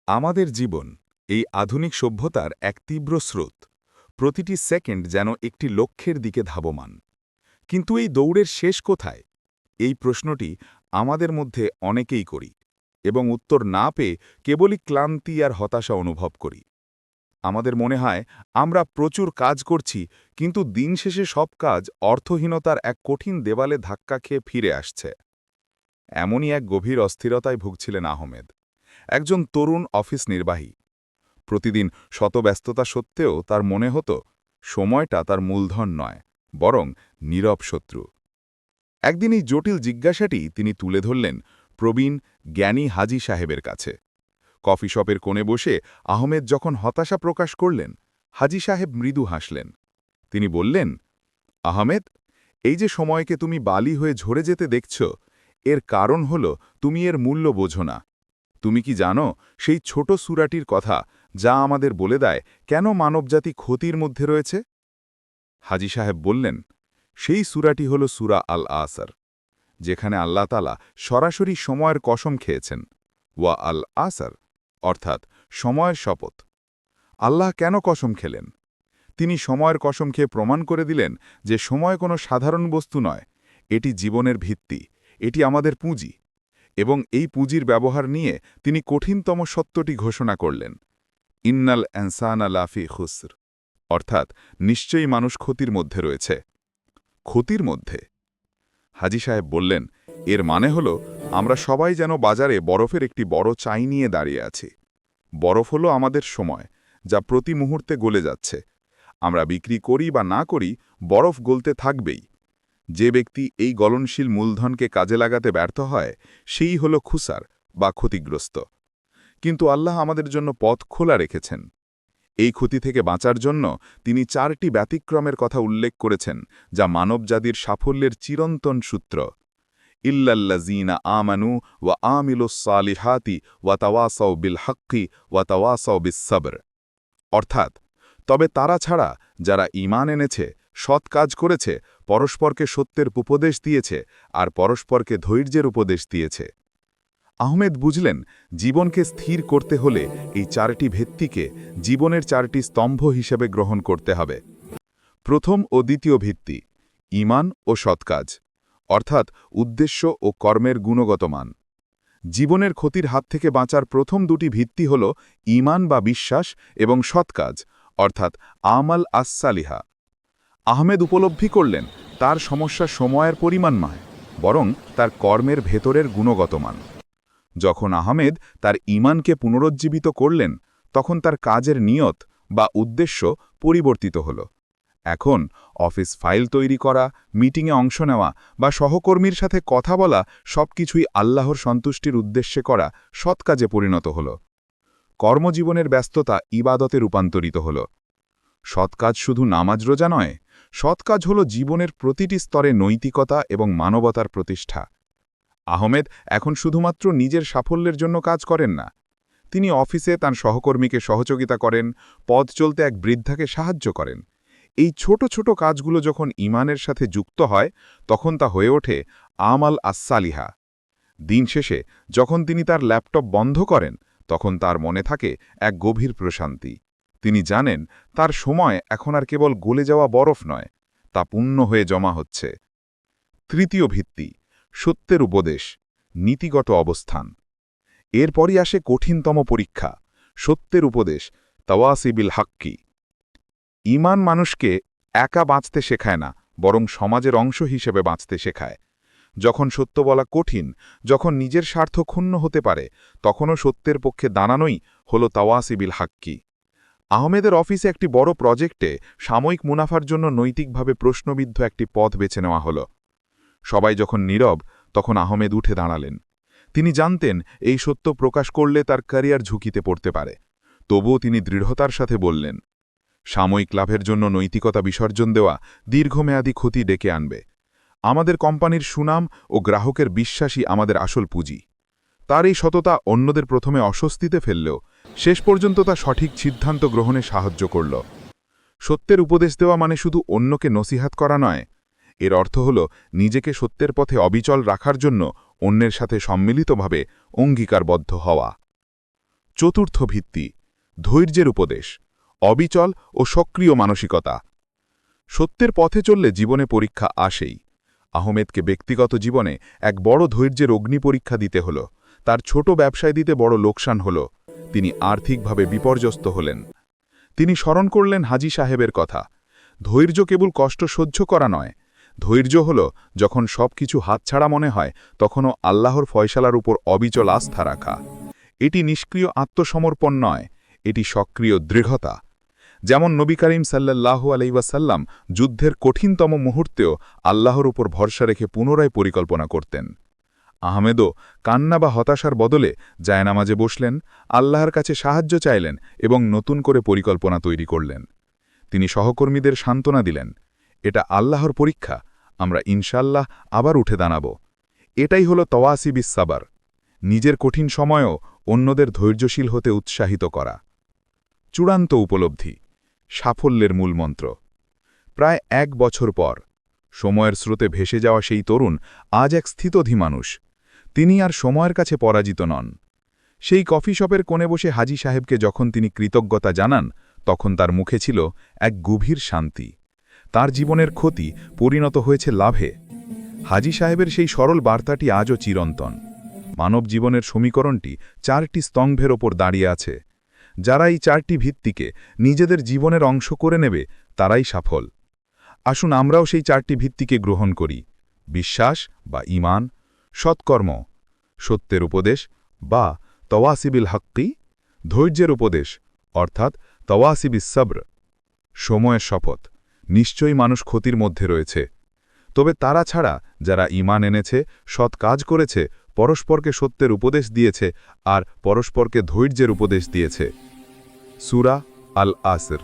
আমাদের জীবন এই আধুনিক সভ্যতার এক তীব্র স্রোত। প্রতিটি সেকেন্ড যেন একটি লক্ষ্যের দিকে ধাবমান। কিন্তু এই দৌড়ের শেষ কোথায়? এই প্রশ্নটি আমাদের মধ্যে অনেকেই করি এবং উত্তর না পেয়ে কেবলই ক্লান্তি আর হতাশা অনুভব করি। আমাদের মনে হয় আমরা প্রচুর কাজ করছি, কিন্তু দিন শেষে সব কাজ অর্থহীনতার এক কঠিন দেওয়ালে ধাক্কা খেয়ে ফিরে আসছে। এমনই এক গভীর অস্থিরতায় ভুগছিলেন আহমেদ, একজন তরুণ অফিস নির্বাহী। প্রতিদিন শত ব্যস্ততা সত্ত্বেও তার মনে হতো সময়টা তার মূলধন নয়, বরং নীরব শত্রু। একদিন এই জটিল জিজ্ঞাসাটি তিনি তুলে ধরলেন প্রবীণ জ্ঞানী হাজী সাহেবের কাছে। কফি শপের কোণে বসে আহমেদ যখন হতাশা প্রকাশ করলেন, হাজী সাহেব মৃদু হাসলেন। তিনি বললেন, আহমেদ, এই যে সময়কে তুমি বালি হয়ে ঝরে যেতে দেখছ, এর কারণ হল তুমি এর মূল্য বোঝো না। তুমি কি জানো সেই ছোট সূরাটির কথা, যা আমাদের বলে দেয় কেন মানবজাতি ক্ষতির মধ্যে রয়েছে? হাজী সাহেব বললেন, সেই সূরাটি হল সূরা আল আসর, যেখানে আল্লাহ তাআলা সরাসরি সময়ের কসম খেয়েছেন। ওয়া আল আসর অর্থাৎ সময়ের শপথ। আল্লাহ কেন কসম খেলেন? তিনি সময়ের কসম খেয়ে প্রমাণ করে দিলেন যে সময় কোনো সাধারণ বস্তু নয়, এটি জীবনের ভিত্তি, এটি আমাদের পুঁজি। এবং এই পুঁজির ব্যবহার নিয়ে তিনি কঠিনতম সত্যটি ঘোষণা করলেন, ইন্নাল ইনসানা লাফি খুসর, অর্থাৎ নিশ্চয়ই মানুষ ক্ষতির মধ্যে রয়েছে। ক্ষতির মধ্যে? হাজী সাহেব বললেন, এর মানে হল আমরা সবাই যেন বাজারে বরফের একটি বড় চাই নিয়ে দাঁড়িয়ে আছি। বরফ হলো আমাদের সময়, যা প্রতি মুহূর্তে গলে যাচ্ছে। আমরা বিক্রি করি বা না করি, বরফ গলতে থাকবেই। যে ব্যক্তি এই গলনশীল মূলধনকে কাজে লাগাতে ব্যর্থ হয়, সেই হল খুসার বা ক্ষতিগ্রস্ত। কিন্তু আল্লাহ আমাদের জন্য পথ খোলা রেখেছেন। এই ক্ষতি থেকে বাঁচার জন্য তিনি 4টি ব্যতিক্রমের কথা উল্লেখ করেছেন, যা মানবজাতির সাফল্যের চিরন্তন সূত্র। ইল্লাল্লাযীনা আমানু ওয়া আমিলুস সালিহাতি ওয়া তাওয়াসাউ বিল হাক্কি ওয়া তাওয়াসাউ বিস সবর, অর্থাৎ তবে তারা ছাড়া যারা ঈমান এনেছে, সৎ কাজ করেছে, পরস্পরকে সত্যের উপদেশ দিয়েছে আর পরস্পরকে ধৈর্যের উপদেশ দিয়েছে। আহমেদ বুঝলেন, জীবনকে স্থির করতে হলে এই 4টি ভিত্তিকে জীবনের 4টি স্তম্ভ হিসেবে গ্রহণ করতে হবে। প্রথম ও দ্বিতীয় ভিত্তি, ঈমান ও সৎকাজ, অর্থাৎ উদ্দেশ্য ও কর্মের গুণগত মান। জীবনের ক্ষতির হাত থেকে বাঁচার প্রথম দুটি ভিত্তি হল ঈমান বা বিশ্বাস এবং সৎকাজ, অর্থাৎ আমাল আস-সালিহা। আহমেদ উপলব্ধি করলেন তার সমস্যা সময়ের পরিমাণ নয়, বরং তার কর্মের ভেতরের গুণগত মান। যখন আহমেদ তার ঈমানকে পুনরুজ্জীবিত করলেন, তখন তার কাজের নিয়ত বা উদ্দেশ্য পরিবর্তিত হল। এখন অফিস ফাইল তৈরি করা, মিটিংয়ে অংশ নেওয়া বা সহকর্মীর সাথে কথা বলা সবকিছুই আল্লাহর সন্তুষ্টির উদ্দেশ্যে করা সৎ কাজে পরিণত হল। কর্মজীবনের ব্যস্ততা ইবাদতে রূপান্তরিত হল। সৎ কাজ শুধু নামাজ রোজা নয়, সৎ কাজ হল জীবনের প্রতিটি স্তরে নৈতিকতা এবং মানবতার প্রতিষ্ঠা। আহমেদ এখন শুধুমাত্র নিজের সাফল্যের জন্য কাজ করেন না। তিনি অফিসে তার সহকর্মীকে সহযোগিতা করেন, পথ চলতে এক বৃদ্ধাকে সাহায্য করেন। এই ছোট ছোট কাজগুলো যখন ঈমানের সাথে যুক্ত হয়, তখন তা হয়ে ওঠে আমাল আস-সালিহা। দিন শেষে যখন তিনি তার ল্যাপটপ বন্ধ করেন, তখন তার মনে থাকে এক গভীর প্রশান্তি। তিনি জানেন তার সময় এখন আর কেবল গলে যাওয়া বরফ নয়, তা পুণ্য হয়ে জমা হচ্ছে। তৃতীয় ভিত্তি, সত্যের উপদেশ, নীতিগত অবস্থান। এরপরই আসে কঠিনতম পরীক্ষা, সত্যের উপদেশ, তাওয়াসি বিল হাক্কি। ঈমান মানুষকে একা বাঁচতে শেখায় না, বরং সমাজের অংশ হিসেবে বাঁচতে শেখায়। যখন সত্য বলা কঠিন, যখন নিজের স্বার্থ ক্ষুণ্ণ হতে পারে, তখনও সত্যের পক্ষে দাঁড়ানোই হল তাওয়াসি বিল হাক্কি। আহমেদের অফিসে একটি বড় প্রজেক্টে সাময়িক মুনাফার জন্য নৈতিকভাবে প্রশ্নবিদ্ধ একটি পথ বেছে নেওয়া হল। সবাই যখন নীরব, তখন আহমেদ উঠে দাঁড়ালেন। তিনি জানতেন এই সত্য প্রকাশ করলে তার ক্যারিয়ার ঝুঁকিতে পড়তে পারে। তবুও তিনি দৃঢ়তার সাথে বললেন, সাময়িক লাভের জন্য নৈতিকতা বিসর্জন দেওয়া দীর্ঘমেয়াদী ক্ষতি ডেকে আনবে। আমাদের কোম্পানির সুনাম ও গ্রাহকের বিশ্বাসই আমাদের আসল পুঁজি। তার এই সততা অন্যদের প্রথমে অস্বস্তিতে ফেললেও শেষ পর্যন্ত তা সঠিক সিদ্ধান্ত গ্রহণে সাহায্য করল। সত্যের উপদেশ দেওয়া মানে শুধু অন্যকে নসিহাত করা নয়, এর অর্থ হল নিজেকে সত্যের পথে অবিচল রাখার জন্য অন্যের সাথে সম্মিলিতভাবে অঙ্গীকারবদ্ধ হওয়া। চতুর্থ ভিত্তি ধৈর্যের উপদেশ অবিচল ও সক্রিয় মানসিকতা সত্যের পথে চললে জীবনে পরীক্ষা আসেই আহমেদকে ব্যক্তিগত জীবনে এক বড় ধৈর্যের অগ্নি পরীক্ষা দিতে হল তার ছোট ব্যবসায় দিতে বড় লোকসান হল তিনি আর্থিকভাবে বিপর্যস্ত হলেন তিনি স্মরণ করলেন হাজী সাহেবের কথা ধৈর্য কেবল কষ্ট সহ্য করা নয় ধৈর্য হল যখন সবকিছু হাতছাড়া মনে হয় তখনও আল্লাহর ফয়সালার উপর অবিচল আস্থা রাখা এটি নিষ্ক্রিয় আত্মসমর্পণ নয় এটি সক্রিয় দৃঢ়তা যেমন নবী করিম সাল্লাল্লাহু আলাইহি ওয়াসাল্লাম যুদ্ধের কঠিনতম মুহূর্তেও আল্লাহর উপর ভরসা রেখে পুনরায় পরিকল্পনা করতেন আহমেদও কান্না বা হতাশার বদলে জায়নামাজে বসলেন আল্লাহর কাছে সাহায্য চাইলেন এবং নতুন করে পরিকল্পনা তৈরি করলেন তিনি সহকর্মীদের সান্ত্বনা দিলেন এটা আল্লাহর পরীক্ষা আমরা ইনশাল্লাহ আবার উঠে দাঁড়াব এটাই হল তওয়াসি বিস সাবর নিজের কঠিন সময়েও অন্যদের ধৈর্যশীল হতে উৎসাহিত করা চূড়ান্ত উপলব্ধি সাফল্যের মূলমন্ত্র প্রায় ১ বছর পর সময়ের স্রোতে ভেসে যাওয়া সেই তরুণ আজ এক স্থিতধী মানুষ তিনি আর সময়ের কাছে পরাজিত নন সেই কফি শপের কোণে বসে হাজী সাহেবকে যখন তিনি কৃতজ্ঞতা জানান তখন তার মুখে ছিল এক গভীর শান্তি তার জীবনের ক্ষতি পরিণত হয়েছে লাভে হাজী সাহেবের সেই সরল বার্তাটি আজও চিরন্তন মানব জীবনের সমীকরণটি 4টি স্তম্ভের ওপর দাঁড়িয়ে আছে যারা এই 4টি ভিত্তিকে নিজেদের জীবনের অংশ করে নেবে তারাই সফল আসুন আমরাও সেই 4টি ভিত্তিকে গ্রহণ করি বিশ্বাস বা ঈমান সৎকর্ম সত্যের উপদেশ বা তওয়াসিবিল হাক্কি ধৈর্যের উপদেশ অর্থাৎ তওয়াসিবিস সবর সময়ের শপথ নিশ্চয়ই মানুষ ক্ষতির মধ্যে রয়েছে তবে তারা ছাড়া যারা ঈমান এনেছে সৎ কাজ করেছে পরস্পরকে সত্যের উপদেশ দিয়েছে আর পরস্পরকে ধৈর্যের উপদেশ দিয়েছে সূরা আল আসর